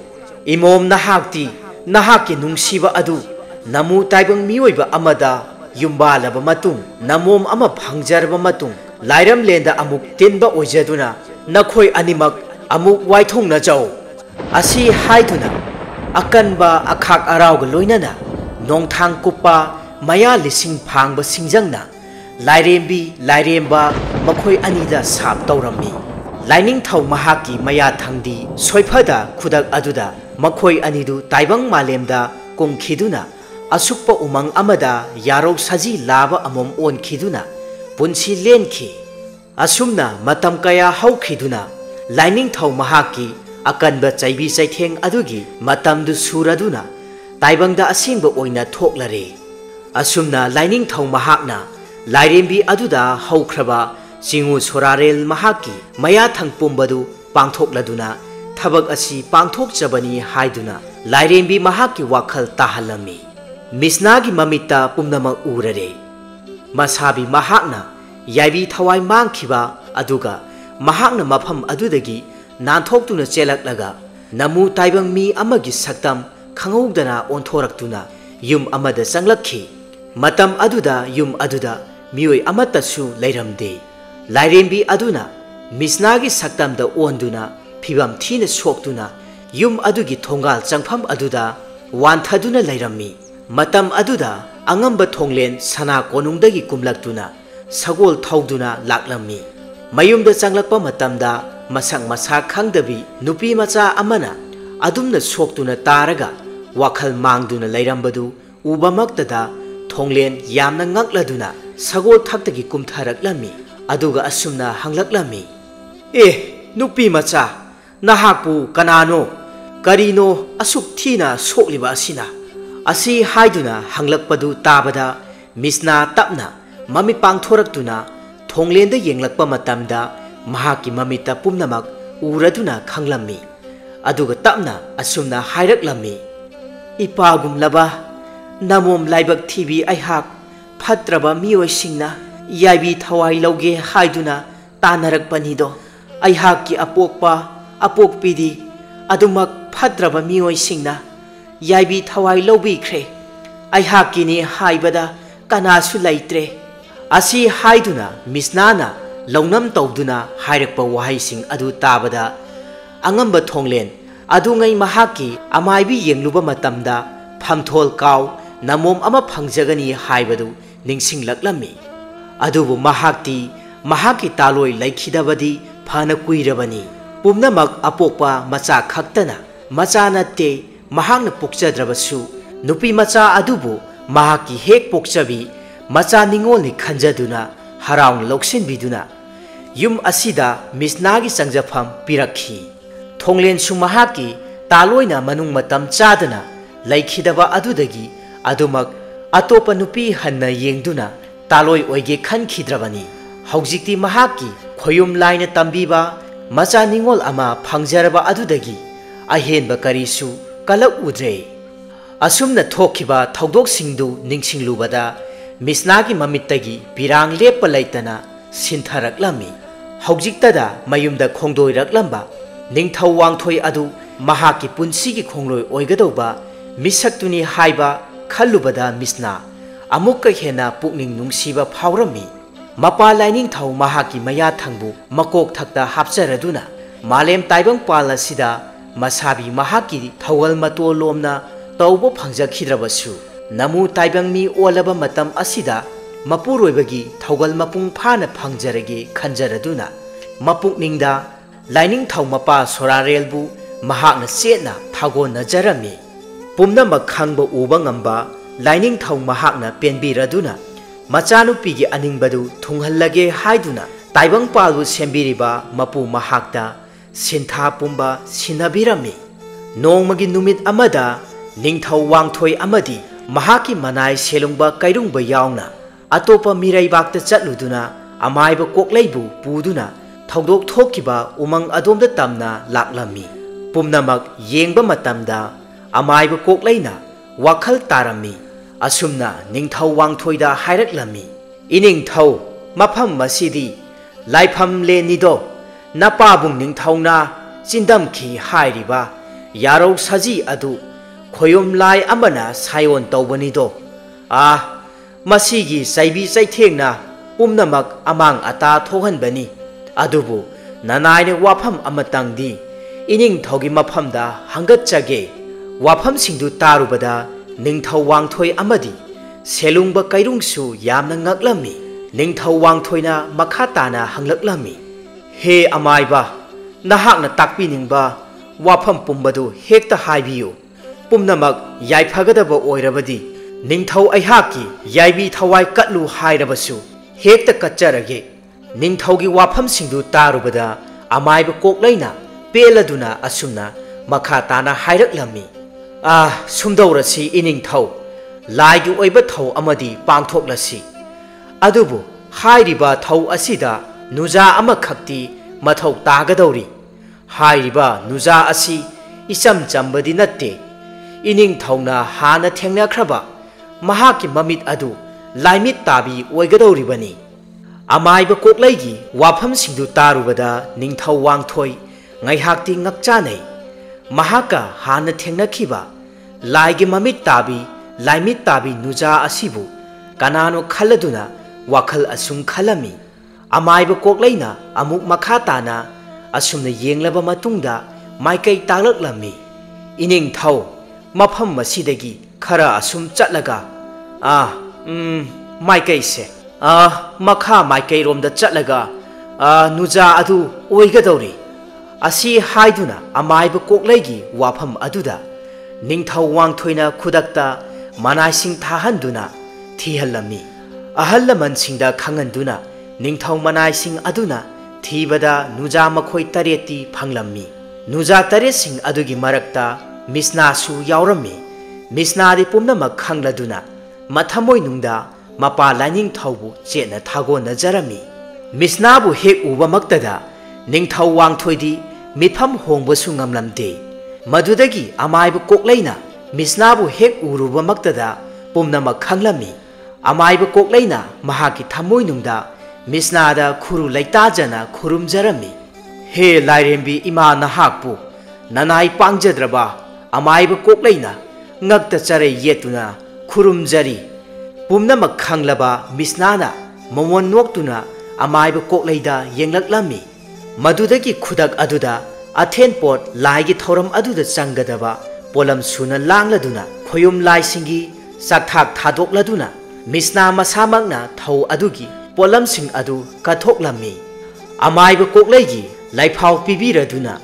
B: imom nahakti nahaki nungsiba adu namu taibang miyoiba amada yumbalaba matung namom ama phangjarba matung lairam lenda amuk tinba oijaduna nakhoi animak amuk waithong na jau asi haiduna akanba akhak arauga loinana nongthang kupa maya lising phangba singjangna lairembi lairemba makhoi anida sap tawrami laining thau mahaki maya thangdi soifada khudak aduda makhoi anidu taibang malemda kongkhiduna asukpa umang amada yarau saji laba amom onkhiduna punsi lenkhi asumna matam kaya haukhiduna laining thau mahaki akanba chaibi chaitheng adugi matamdu suraduna taibangda asingba oina thoklare asumna laining thau mahakna lairembi aduda haukraba singu sorarel mahaki maya thang pumbadu pangthokladuna thabak asi pangthokchabani haiduna lairembi mahaki wakhal tahalami misnagi mamita pumnamak urare masabi mahakna yaibi thawai mangkhiba aduga mahakna mafam adudagi nanthoktuna chelaklaga namu taibang mi amagi saktam khangowdana onthoraktuna yum amada changlakhi matam aduda yum aduda mioi amatasu leiramde lairembi aduna misnagi saktamda onduna phibam thina soktuna yum adugi thongal changpham aduda wanthaduna leirammi matam aduda angamba thonglen sana konungdagi kumlaktuna sagol thauduna laklammi mayumda changlakpa matamda masang masa khangdabi nupi macha amana adumna soktuna taraga wakhal mangduna leirambadu ubamaktada thonglen yamna ngakladuna sagol thaktagi kumtharaklami aduga asumna hanglaklami nupi macha nahakpu kanano karino asuk thina sokliba asina asi haiduna hanglakpadu tabada misna tapna mami pangthoraktuna thonglenda yenglakpa matamda mahaki mamita pumnamak uraduna khanglammi aduga tapna asumna hairaklammi ꯏꯄꯥꯒꯨꯝꯂꯕ ꯅꯃꯣꯝ ꯂꯥꯏꯕꯛ ꯊꯤꯕꯤ ꯑꯩꯍꯥꯛ ꯐꯠꯇ꯭ꯔꯕ ꯃꯤꯑꯣꯏꯁꯤꯡꯅ ꯌꯥꯏꯕꯤ ꯊꯋꯥꯏ ꯂꯧꯒꯦ ꯍꯥꯏꯗꯨꯅ ꯇꯥꯟꯅꯔꯛꯄꯅꯤꯗꯣ ꯑꯩꯍꯥꯛꯀꯤ ꯑꯄꯣꯛꯄ ꯑꯄꯣꯛꯄꯤꯗꯤ ꯑꯗꯨꯃꯛ ꯐꯠꯇ꯭ꯔꯕ ꯃꯤꯑꯣꯏꯁꯤꯡꯅ ꯌꯥꯏꯕꯤ ꯊꯋꯥꯏ ꯂꯧꯕꯤꯈ꯭ꯔꯦ ꯑꯩꯍꯥꯛꯀꯤꯅꯤ ꯍꯥꯏꯕꯗ ꯀꯅꯥꯁꯨ ꯂꯩꯇ꯭ꯔꯦ ꯑꯁꯤ ꯍꯥꯏꯗꯨꯅ ꯃꯤꯁꯅꯥꯅ ꯂꯧꯅꯝ ꯇꯧꯗꯨꯅ ꯍꯥꯏꯔꯛꯄ ꯋꯥꯍꯩꯁꯤꯡ ꯑꯗꯨ ꯇꯥꯕꯗ ꯑꯉꯝꯕ ꯊꯣꯡꯂꯦꯟ ꯑꯗꯨꯉꯩ ꯃꯍꯥꯛꯀꯤ ꯑꯃꯥꯏꯕꯤ ꯌꯦꯡꯂꯨꯕ ꯃꯇꯝꯗ ꯐꯝꯊꯣꯜ ꯀꯥꯎ ꯅꯃꯣꯝ ꯑꯃ ꯐꯪꯖꯒꯅꯤ ꯍꯥꯏꯕꯗꯨ ꯅꯤꯡꯁꯤꯡꯂꯛꯂꯝꯃꯤ ꯑꯗꯨꯕꯨ ꯃꯍꯥꯛꯇꯤ ꯃꯍꯥꯛꯀꯤ ꯇꯥꯂꯣꯏ ꯂꯩꯈꯤꯗꯕꯗꯤ ꯐꯅ ꯀꯨꯏꯔꯕꯅꯤ ꯄꯨꯝꯅꯃꯛ ꯑꯄꯣꯛꯄ ꯃꯆꯥ ꯈꯛꯇꯅ ꯃꯆꯥ ꯅꯠꯇꯦ ꯃꯍꯥꯛꯅ ꯄꯣꯛꯆꯗ꯭ꯔꯕꯁꯨ ꯅꯨꯄꯤ ꯃꯆꯥ ꯑꯗꯨꯕꯨ ꯃꯍꯥꯛꯀꯤ ꯍꯦꯛ ꯄꯣꯛꯆꯕꯤ ꯃꯆꯥ ꯅꯤꯡꯉꯣꯜꯅꯤ ꯈꯟꯖꯗꯨꯅ ꯍꯔꯥꯎꯅ ꯂꯧꯁꯤꯟꯕꯤꯗꯨꯅ ꯌꯨꯝ ꯑꯁꯤꯗ ꯃꯤꯁꯅꯥꯒꯤ ꯆꯪꯖꯐꯝ ꯄꯤꯔꯛꯈꯤ ꯊꯣꯡꯂꯦꯟꯁꯨ ꯃꯍꯥꯛꯀꯤ ꯇꯥꯂꯣꯏꯅ ꯃꯅꯨꯡ ꯃꯇꯝ ꯆꯥꯗꯅ ꯂꯩꯈꯤꯗꯕ ꯑꯗꯨꯗꯒꯤ ꯑꯗꯨꯃꯛ ꯑꯇꯣꯞꯄ ꯅꯨꯄꯤ ꯍꯟꯅ ꯌꯦꯡꯗꯨꯅ ꯇꯥꯂꯣꯏ ꯑꯣꯏꯒꯦ ꯈꯟꯈꯤꯗ꯭ꯔꯕꯅꯤ ꯍꯧꯖꯤꯛꯇꯤ ꯃꯍꯥꯛꯀꯤ ꯈꯣꯌꯨꯝ ꯂꯥꯏꯅ ꯇꯝꯕꯤꯕ ꯃꯆꯥ ꯅꯤꯡꯉꯣꯜ ꯑꯃ ꯐꯪꯖꯔꯕ ꯑꯗꯨꯗꯒꯤ ꯑꯍꯦꯟꯕ ꯀꯔꯤꯁꯨ ꯀꯜꯂꯛꯎꯗ꯭ꯔꯦ ꯑꯁꯨꯝꯅ ꯊꯣꯛꯈꯤꯕ ꯊꯧꯗꯣꯛꯁꯤꯡꯗꯨ ꯅꯤꯡꯁꯤꯡꯂꯨꯕꯗ ꯃꯤꯁꯅꯥꯒꯤ ꯃꯃꯤꯠꯇꯒꯤ ꯄꯤꯔꯥꯡ ꯂꯦꯞꯄ ꯂꯩꯇꯅ ꯁꯤꯟꯊꯔꯛꯂꯝꯃꯤ ꯍꯧꯖꯤꯛꯇꯗ ꯃꯌꯨꯝꯗ ꯈꯣꯡꯗꯣꯏꯔꯛꯂꯝꯕ ꯅꯤꯡꯊꯧ ꯋꯥꯡꯊꯣꯏ ꯑꯗꯨ ꯃꯍꯥꯛꯀꯤ ꯄꯨꯟꯁꯤꯒꯤ ꯈꯣꯡꯂꯣꯏ ꯑꯣꯏꯒꯗꯧꯕ ꯃꯤꯁꯛꯇꯨꯅꯤ ꯍꯥꯏꯕ ꯈꯜꯂꯨꯕꯗ ꯃꯤꯁꯅꯥ ꯑꯃꯨꯛꯀ ꯍꯦꯟꯅ ꯄꯨꯛꯅꯤꯡ ꯅꯨꯡꯁꯤꯕ ꯐꯥꯎꯔꯝꯃꯤ ꯃꯄꯥ ꯂꯥꯏꯅꯤꯡꯊꯧ ꯃꯍꯥꯛꯀꯤ ꯃꯌꯥꯊꯪꯕꯨ ꯃꯀꯣꯛ ꯊꯛꯇ ꯍꯥꯞꯆꯔꯗꯨꯅ ꯃꯥꯂꯦꯝ ꯇꯥꯏꯕꯪꯄꯥꯜ ꯑꯁꯤꯗ ꯃꯁꯥꯕꯤ ꯃꯍꯥꯛꯀꯤ ꯊꯧꯒꯜ ꯃꯇꯣꯜꯂꯣꯝꯅ ꯇꯧꯕ ꯐꯪꯖꯈꯤꯗ꯭ꯔꯕꯁꯨ ꯅꯃꯨ ꯇꯥꯏꯕꯪ ꯃꯤ ꯑꯣꯜꯂꯕ ꯃꯇꯝ ꯑꯁꯤꯗ ꯃꯄꯨꯔꯣꯏꯕꯒꯤ ꯊꯧꯒꯜ ꯃꯄꯨꯡ ꯐꯥꯅ ꯐꯪꯖꯔꯒꯦ ꯈꯟꯖꯔꯗꯨꯅ ꯃꯄꯨꯛꯅꯤꯡꯗ ꯂꯥꯏꯅꯤꯡꯊꯧ ꯃꯄꯥ ꯁꯣꯔꯥꯔꯦꯜꯕꯨ ꯃꯍꯥꯛꯅ ꯆꯦꯠꯅ ꯊꯥꯒꯣꯟꯅꯖꯔꯝꯃꯤ ꯄꯨꯝꯅꯃꯛ ꯈꯪꯕ ꯎꯕ ꯉꯝꯕ ꯂꯥꯏꯅꯤꯡꯊꯧ ꯃꯍꯥꯛꯅ ꯄꯦꯟꯕꯤꯔꯗꯨꯅ ꯃꯆꯥꯅꯨꯄꯤꯒꯤ ꯑꯅꯤꯡꯕꯗꯨ ꯊꯨꯡꯍꯜꯂꯒꯦ ꯍꯥꯏꯗꯨꯅ ꯇꯥꯏꯕꯪꯄꯥꯜꯕꯨ ꯁꯦꯝꯕꯤꯔꯤꯕ ꯃꯄꯨ ꯃꯍꯥꯛꯇ ꯁꯤꯟꯊꯥ ꯄꯨꯝꯕ ꯁꯤꯟꯅꯕꯤꯔꯝꯃꯤ ꯅꯣꯡꯃꯒꯤ ꯅꯨꯃꯤꯠ ꯑꯃꯗ ꯅꯤꯡꯊꯧ ꯋꯥꯡꯊꯣꯏ ꯑꯃꯗꯤ ꯃꯍꯥꯛꯀꯤ ꯃꯅꯥꯏ ꯁꯦꯂꯨꯡꯕ ꯀꯩꯔꯨꯡꯕ ꯌꯥꯎꯅ ꯑꯇꯣꯞꯄ ꯃꯤꯔꯩꯕꯥꯛꯇ ꯆꯠꯂꯨꯗꯨꯅ ꯑꯃꯥꯏꯕ ꯀꯣꯛꯂꯩꯕꯨ ꯄꯨꯗꯨꯅ ꯊꯧꯗꯣꯛ ꯊꯣꯛꯈꯤꯕ ꯎꯃꯪ ꯑꯗꯣꯝꯗ ꯇꯝꯅ ꯂꯥꯛꯂꯝꯃꯤ ꯄꯨꯝꯅꯃꯛ ꯌꯦꯡꯕ ꯃꯇꯝꯗ ꯑꯃꯥꯏꯕ ꯀꯣꯛꯂꯩꯅ ꯋꯥꯈꯜ ꯇꯥꯔꯝꯃꯤ ꯑꯁꯨꯝꯅ ꯅꯤꯡꯊꯧ ꯋꯥꯡꯊꯣꯏꯗ ꯍꯥꯏꯔꯛꯂꯝꯃꯤ ꯏꯅꯤꯡꯊꯧ ꯃꯐꯝ ꯑꯁꯤꯗꯤ ꯂꯥꯏꯐꯝ ꯂꯦꯟꯅꯤꯗꯣ ꯅꯄꯥꯕꯨꯡ ꯅꯤꯡꯊꯧꯅ ꯆꯤꯟꯗꯝꯈꯤ ꯍꯥꯏꯔꯤꯕ ꯌꯥꯔꯧ ꯁꯖꯤ ꯑꯗꯨ ꯈꯣꯌꯨꯝ ꯂꯥꯏ ꯑꯃꯅ ꯁꯥꯌꯣꯟ ꯇꯧꯕꯅꯤꯗꯣ ꯃꯁꯤꯒꯤ ꯆꯩꯕꯤ ꯆꯩꯊꯦꯡꯅ ꯄꯨꯝꯅꯃꯛ ꯑꯃꯥꯡ ꯑꯇꯥ ꯊꯣꯛꯍꯟꯕꯅꯤ ꯑꯗꯨꯕꯨ ꯅꯅꯥꯏꯅ ꯋꯥꯐꯝ ꯑꯃꯇꯪꯗꯤ ꯏꯅꯤꯡꯊꯧꯒꯤ ꯃꯐꯝꯗ ꯍꯪꯒꯠꯆꯒꯦ ꯋꯥꯐꯝꯁꯤꯡꯗꯨ ꯇꯥꯔꯨꯕꯗ ꯅꯤꯡꯊꯧ ꯋꯥꯡꯊꯣꯏ ꯑꯃꯗꯤ ꯁꯦꯂꯨꯡꯕ ꯀꯩꯔꯨꯡꯁꯨ ꯌꯥꯝꯅ ꯉꯛꯂꯝꯃꯤ ꯅꯤꯡꯊꯧ ꯋꯥꯡꯊꯣꯏꯅ ꯃꯈꯥ ꯇꯥꯅ ꯍꯪꯂꯛꯂꯝꯃꯤ ꯍꯦ ꯑꯃꯥꯏꯕ ꯅꯍꯥꯛꯅ ꯇꯥꯛꯄꯤꯅꯤꯡꯕ ꯋꯥꯐꯝ ꯄꯨꯝꯕꯗꯨ ꯍꯦꯛꯇ ꯍꯥꯏꯕꯤꯌꯨ ꯄꯨꯝꯅꯃꯛ ꯌꯥꯏꯐꯒꯗꯕ ꯑꯣꯏꯔꯕꯗꯤ ꯅꯤꯡꯊꯧ ꯑꯩꯍꯥꯛꯀꯤ ꯌꯥꯏꯕꯤ ꯊꯋꯥꯏ ꯀꯠꯂꯨ ꯍꯥꯏꯔꯕꯁꯨ ꯍꯦꯛꯇ ꯀꯠꯆꯔꯒꯦ ꯅꯤꯡꯊꯧꯒꯤ ꯋꯥꯐꯝꯁꯤꯡꯗꯨ ꯇꯥꯔꯨꯕꯗ ꯑꯃꯥꯏꯕ ꯀꯣꯛꯂꯩꯅ ꯄꯦꯜꯂꯗꯨꯅ ꯑꯁꯨꯝꯅ ꯃꯈꯥ ꯇꯥꯅ ꯍꯥꯏꯔꯛꯂꯝꯃꯤ ꯁꯨꯝꯗꯧꯔꯁꯤ ꯏꯅꯤꯡꯊꯧ ꯂꯥꯏꯒꯤ ꯑꯣꯏꯕ ꯊꯧ ꯑꯃꯗꯤ ꯄꯥꯡꯊꯣꯛꯂꯁꯤ ꯑꯗꯨꯕꯨ ꯍꯥꯏꯔꯤꯕ ꯊꯧ ꯑꯁꯤꯗ ꯅꯨꯖꯥ ꯑꯃꯈꯛꯇꯤ ꯃꯊꯧ ꯇꯥꯒꯗꯧꯔꯤ ꯍꯥꯏꯔꯤꯕ ꯅꯨꯖꯥ ꯑꯁꯤ ꯏꯆꯝ ꯆꯝꯕꯗꯤ ꯅꯠꯇꯦ ꯏꯅꯤꯡꯊꯧꯅ ꯍꯥꯟꯅ ꯊꯦꯡꯅꯈ꯭ꯔꯕ ꯃꯍꯥꯛꯀꯤ ꯃꯃꯤꯠ ꯑꯗꯨ ꯂꯥꯏꯃꯤꯠ ꯇꯥꯕꯤ ꯑꯣꯏꯒꯗꯧꯔꯤꯕꯅꯤ ꯑꯃꯥꯏꯕ ꯀꯣꯛꯂꯩꯒꯤ ꯋꯥꯐꯝꯁꯤꯡꯗꯨ ꯇꯥꯔꯨꯕꯗ ꯅꯤꯡꯊꯧ ꯋꯥꯡꯊꯣꯏ ꯉꯥꯏꯍꯥꯛꯇꯤ ꯉꯛꯆꯥꯅꯩ ꯃꯍꯥꯛꯀ ꯍꯥꯟꯅ ꯊꯦꯡꯅꯈꯤꯕ ꯂꯥꯏꯒꯤ ꯃꯃꯤꯠ ꯇꯥꯕꯤ ꯂꯥꯏꯃꯤꯠ ꯇꯥꯕꯤ ꯅꯨꯖꯥ ꯑꯁꯤꯕꯨ ꯀꯅꯥꯅꯣ ꯈꯜꯂꯗꯨꯅ ꯋꯥꯈꯜ ꯑꯁꯨꯝ ꯈꯜꯂꯝꯃꯤ ꯑꯃꯥꯏꯕ ꯀꯣꯛꯂꯩꯅ ꯑꯃꯨꯛ ꯃꯈꯥ ꯇꯥꯅ ꯑꯁꯨꯝꯅ ꯌꯦꯡꯂꯕ ꯃꯇꯨꯡꯗ ꯃꯥꯏꯀꯩ ꯇꯥꯛꯂꯛꯂꯝꯃꯤ ꯏꯅꯤꯡꯊꯧ ꯃꯐꯝ ꯑꯁꯤꯗꯒꯤ ꯈꯔ ꯑꯁꯨꯝ ꯆꯠꯂꯒ ꯃꯥꯏꯀꯩꯁꯦ ꯃꯈꯥ ꯃꯥꯏꯀꯩꯔꯣꯝꯗ ꯆꯠꯂꯒ ꯅꯨꯖꯥ ꯑꯗꯨ ꯑꯣꯏꯒꯗꯧꯔꯤ ꯑꯁꯤ ꯍꯥꯏꯗꯨꯅ ꯑꯃꯥꯏꯕ ꯀꯣꯛꯂꯩꯒꯤ ꯋꯥꯐꯝ ꯑꯗꯨꯗ ꯅꯤꯡꯊꯧ ꯋꯥꯡꯊꯣꯏꯅ ꯈꯨꯗꯛꯇ ꯃꯅꯥꯏꯁꯤꯡ ꯊꯥꯍꯟꯗꯨꯅ ꯊꯤꯍꯜꯂꯝꯃꯤ ꯑꯍꯜ ꯂꯃꯟꯁꯤꯡꯗ ꯈꯪꯍꯟꯗꯨꯅ ꯅꯤꯡꯊꯧ ꯃꯅꯥꯏꯁꯤꯡ ꯑꯗꯨꯅ ꯊꯤꯕꯗ ꯅꯨꯖꯥ ꯃꯈꯣꯏ 8ꯇꯤ ꯐꯪꯂꯝꯃꯤ ꯅꯨꯖꯥ 8ꯁꯤꯡ ꯑꯗꯨꯒꯤ ꯃꯔꯛꯇ ꯃꯤꯁꯅꯥꯁꯨ ꯌꯥꯎꯔꯝꯃꯤ ꯃꯤꯁꯅꯥꯗꯤ ꯄꯨꯝꯅꯃꯛ ꯈꯪꯂꯗꯨꯅ ꯃꯊꯃꯣꯏꯅꯨꯡꯗ ꯃꯄꯥ ꯂꯥꯏꯅꯤꯡꯊꯧꯕꯨ ꯆꯦꯠꯅ ꯊꯥꯒꯣꯟꯅꯖꯔꯝꯃꯤ ꯃꯤꯁꯅꯥꯕꯨ ꯍꯦꯛ ꯎꯕꯃꯛꯇꯗ ꯅꯤꯡꯊꯧ ꯋꯥꯡꯊꯣꯏꯗꯤ ꯃꯤꯠꯐꯝ ꯍꯣꯡꯕꯁꯨ ꯉꯝꯂꯝꯗꯦ ꯃꯗꯨꯗꯒꯤ ꯑꯃꯥꯏꯕ ꯀꯣꯛꯂꯩꯅ मिसनाबु हेक उरुबमक्तदा पुमनमक खंगलमी अमाइब कोक्लैना महाकी थमोइनुंगदा मिसनादा खुरु लैताजना खुरुमजरमी हे लाइरेंबी इमा नहाकपु ननाई पांगजद्रबा अमाइब कोक्लैना ngakta chare yetuna khurumjari pumnamak khanglaba misnana momon noktuna amaiba kokleida yenglaklami madudagi khudak aduda athen pot laigi thoram aduda changadaba polam suna langladuna khoyum lai singi sakthak thadokladuna misna masamangna thau adugi polam sing adu kathoklami amaiba kokleigi laifau pibiraduna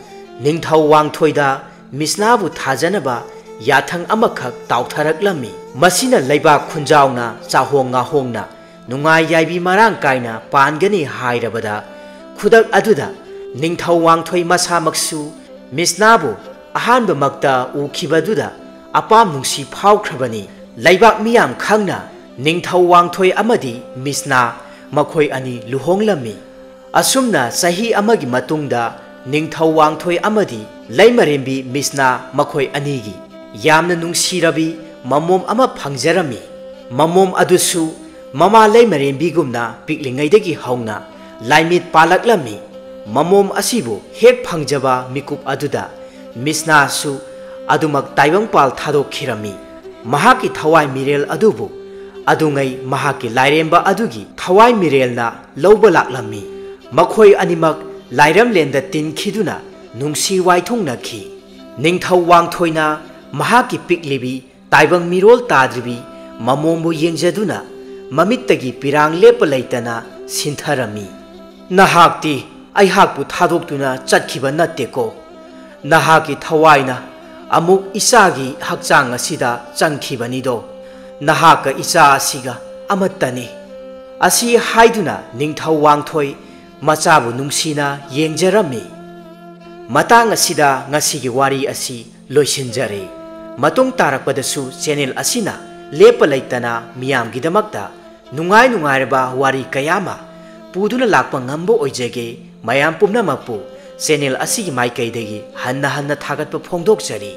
B: ningthau wangthoida misnabu thajanaba याथंग अमखक ताउथरकलमी मसिना लैबा खुंजाउना चाहोंगा होंगना नुंगाई याइबी Marang कायना पानगनी हाइरबदा खुदक अदुदा Ningthou वांगथोय मसामक्सु मिसनाबु अहानब मक्ता उखिबदुदा अपाम नुंसी फाउख्रबनी लैबाक मियाम खंगना निंगथौ वांगथोय अमदी मिसना मखोय अनि लुहोंगलमी असुमना सही अमगी मतुंगदा निंगथौ वांगथोय अमदी लैमरेंबी मिसना मखोय अनीगी यामना नुंसीरबी ममोम अमा फंगजरमी ममोम अदुसु ममा लैमरेंबीगुमना पिकलिंगैदगी हौना लाइमित पालकलमी ममोम असिबु हेक फंगजबा मिकुप अदुदा मिसनासु अदुमक ताइबंगपाल थादोखिरमी महाकी थवाई मिरेल अदुबु अदुंगै महाकी लाइरेंबा अदुगी थवाई मिरेलना लौबा लाक्लमी मखोय अनिमक लाइरमलेंदा तिनखिदुना नुंसी वाइथोंगनखि निंगथौ वांगथोयना महाकी पिकलिबी ताइबंग मिरोल ताद्रिबी ममोमबु येंगजदुना ममित्तगी पिरांग लेप लैतना सिंथरमी नहाक्ति अइहाकपु थादोक्तुना चटखिबा नत्तेको नहाकी थवाइना अमुक इसागी हक्चांग असिदा चंगखिबनिदो नहाक इसा असिगा अमत्तनी असि हाइदुना निंगथौ वांगथोय मचाबु नुंसीना येंगजरमी मतंग असिदा ngasiगी वारी असि लोइसिनजरे मतुंग तारकपदसु चैनल असिना लेप लैतना मियामगिदमक्ता नुंगाई नुंगाइरबा वारी कयामा पुदुना लाक्पा ngamba ओइजगे मयाम पुमनामकपु चैनल असिगी माइकैदगी हन्ना हन्ना थागतप फोंदोकजरी।